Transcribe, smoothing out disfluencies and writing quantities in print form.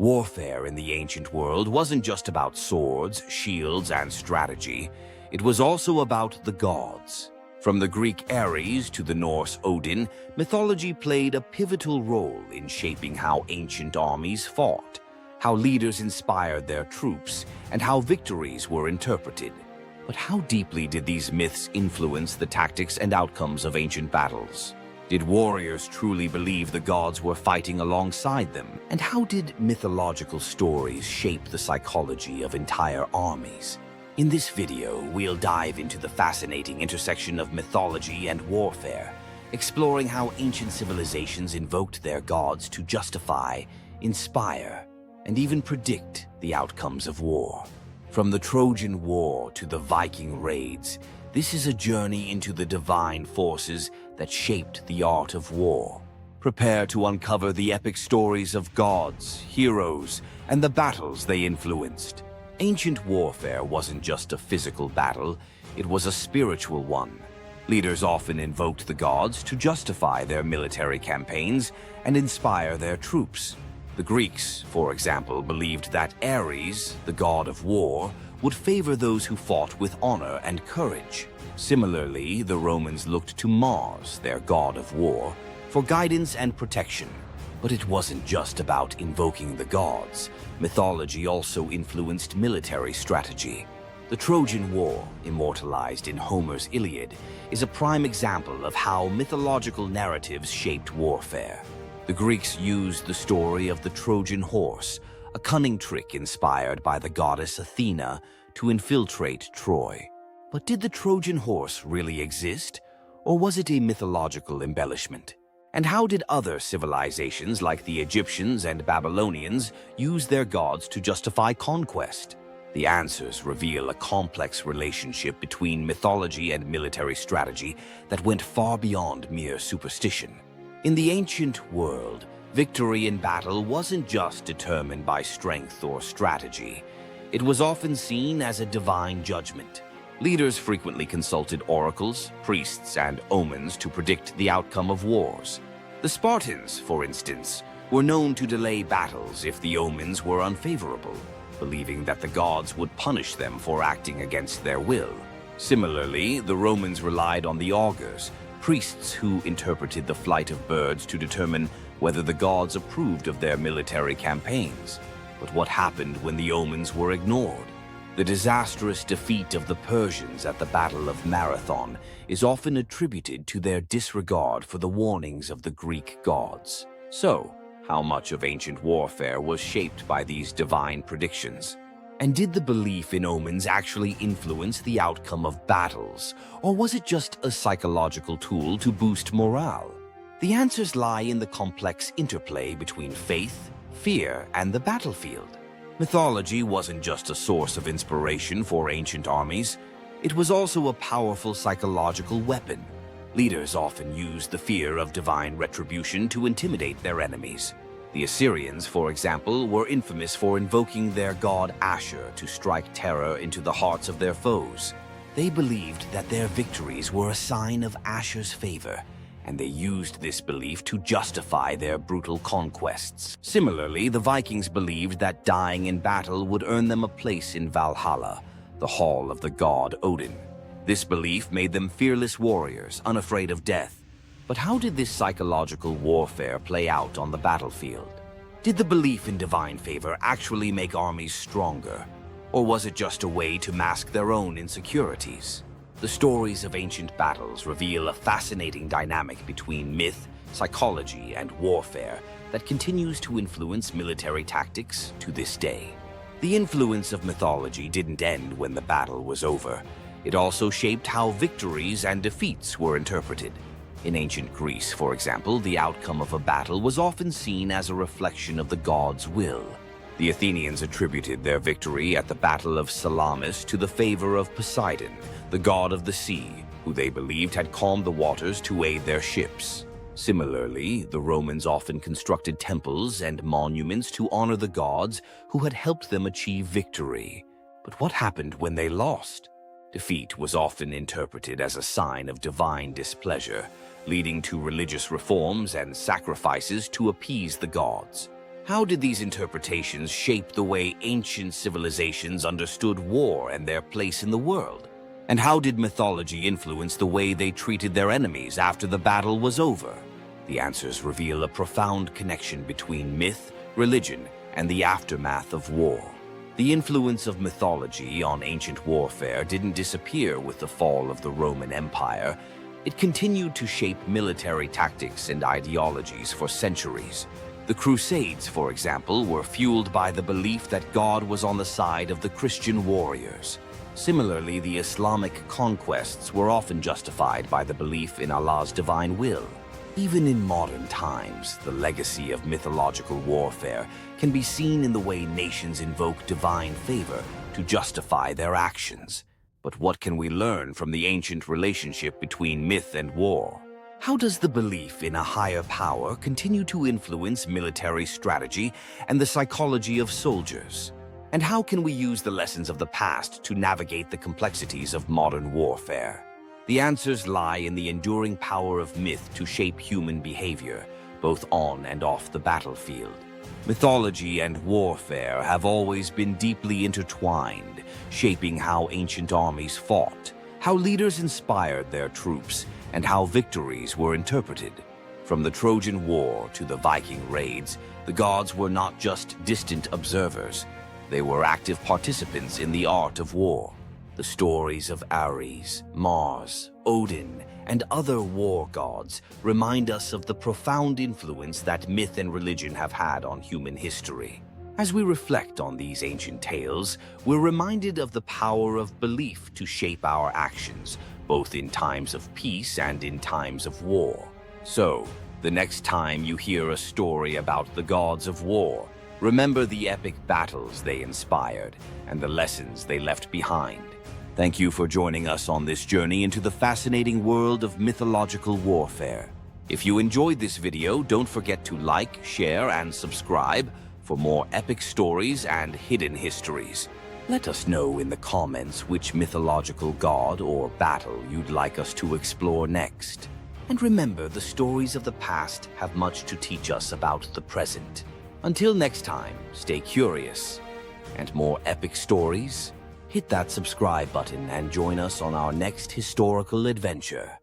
Warfare in the ancient world wasn't just about swords, shields, and strategy. It was also about the gods. From the Greek Ares to the Norse Odin, mythology played a pivotal role in shaping how ancient armies fought, how leaders inspired their troops, and how victories were interpreted. But how deeply did these myths influence the tactics and outcomes of ancient battles? Did warriors truly believe the gods were fighting alongside them? And how did mythological stories shape the psychology of entire armies? In this video, we'll dive into the fascinating intersection of mythology and warfare, exploring how ancient civilizations invoked their gods to justify, inspire, and even predict the outcomes of war. From the Trojan War to the Viking raids, this is a journey into the divine forces that shaped the art of war. Prepare to uncover the epic stories of gods, heroes, and the battles they influenced. Ancient warfare wasn't just a physical battle, it was a spiritual one. Leaders often invoked the gods to justify their military campaigns and inspire their troops. The Greeks, for example, believed that Ares, the god of war, would favor those who fought with honor and courage. Similarly, the Romans looked to Mars, their god of war, for guidance and protection. But it wasn't just about invoking the gods. Mythology also influenced military strategy. The Trojan War, immortalized in Homer's Iliad, is a prime example of how mythological narratives shaped warfare. The Greeks used the story of the Trojan horse, a cunning trick inspired by the goddess Athena, to infiltrate Troy. But did the Trojan horse really exist, or was it a mythological embellishment? And how did other civilizations like the Egyptians and Babylonians use their gods to justify conquest? The answers reveal a complex relationship between mythology and military strategy that went far beyond mere superstition. In the ancient world, victory in battle wasn't just determined by strength or strategy. It was often seen as a divine judgment. Leaders frequently consulted oracles, priests, and omens to predict the outcome of wars. The Spartans, for instance, were known to delay battles if the omens were unfavorable, believing that the gods would punish them for acting against their will. Similarly, the Romans relied on the augurs, priests who interpreted the flight of birds to determine whether the gods approved of their military campaigns. But what happened when the omens were ignored? The disastrous defeat of the Persians at the Battle of Marathon is often attributed to their disregard for the warnings of the Greek gods. So, how much of ancient warfare was shaped by these divine predictions? And did the belief in omens actually influence the outcome of battles, or was it just a psychological tool to boost morale? The answers lie in the complex interplay between faith, fear, and the battlefield. Mythology wasn't just a source of inspiration for ancient armies, it was also a powerful psychological weapon. Leaders often used the fear of divine retribution to intimidate their enemies. The Assyrians, for example, were infamous for invoking their god Ashur to strike terror into the hearts of their foes. They believed that their victories were a sign of Ashur's favor, and they used this belief to justify their brutal conquests. Similarly, the Vikings believed that dying in battle would earn them a place in Valhalla, the hall of the god Odin. This belief made them fearless warriors, unafraid of death. But how did this psychological warfare play out on the battlefield? Did the belief in divine favor actually make armies stronger, or was it just a way to mask their own insecurities? The stories of ancient battles reveal a fascinating dynamic between myth, psychology, and warfare that continues to influence military tactics to this day. The influence of mythology didn't end when the battle was over. It also shaped how victories and defeats were interpreted. In ancient Greece, for example, the outcome of a battle was often seen as a reflection of the god's will. The Athenians attributed their victory at the Battle of Salamis to the favor of Poseidon, the god of the sea, who they believed had calmed the waters to aid their ships. Similarly, the Romans often constructed temples and monuments to honor the gods who had helped them achieve victory. But what happened when they lost? Defeat was often interpreted as a sign of divine displeasure, leading to religious reforms and sacrifices to appease the gods. How did these interpretations shape the way ancient civilizations understood war and their place in the world? And how did mythology influence the way they treated their enemies after the battle was over? The answers reveal a profound connection between myth, religion, and the aftermath of war. The influence of mythology on ancient warfare didn't disappear with the fall of the Roman Empire. It continued to shape military tactics and ideologies for centuries. The Crusades, for example, were fueled by the belief that God was on the side of the Christian warriors. Similarly, the Islamic conquests were often justified by the belief in Allah's divine will. Even in modern times, the legacy of mythological warfare can be seen in the way nations invoke divine favor to justify their actions. But what can we learn from the ancient relationship between myth and war? How does the belief in a higher power continue to influence military strategy and the psychology of soldiers? And how can we use the lessons of the past to navigate the complexities of modern warfare? The answers lie in the enduring power of myth to shape human behavior, both on and off the battlefield. Mythology and warfare have always been deeply intertwined, shaping how ancient armies fought, how leaders inspired their troops, and how victories were interpreted. From the Trojan War to the Viking raids, the gods were not just distant observers. They were active participants in the art of war. The stories of Ares, Mars, Odin, and other war gods remind us of the profound influence that myth and religion have had on human history. As we reflect on these ancient tales, we're reminded of the power of belief to shape our actions, both in times of peace and in times of war. So, the next time you hear a story about the gods of war, remember the epic battles they inspired and the lessons they left behind. Thank you for joining us on this journey into the fascinating world of mythological warfare. If you enjoyed this video, don't forget to like, share, and subscribe for more epic stories and hidden histories. Let us know in the comments which mythological god or battle you'd like us to explore next. And remember, the stories of the past have much to teach us about the present. Until next time, stay curious. And more epic stories? Hit that subscribe button and join us on our next historical adventure.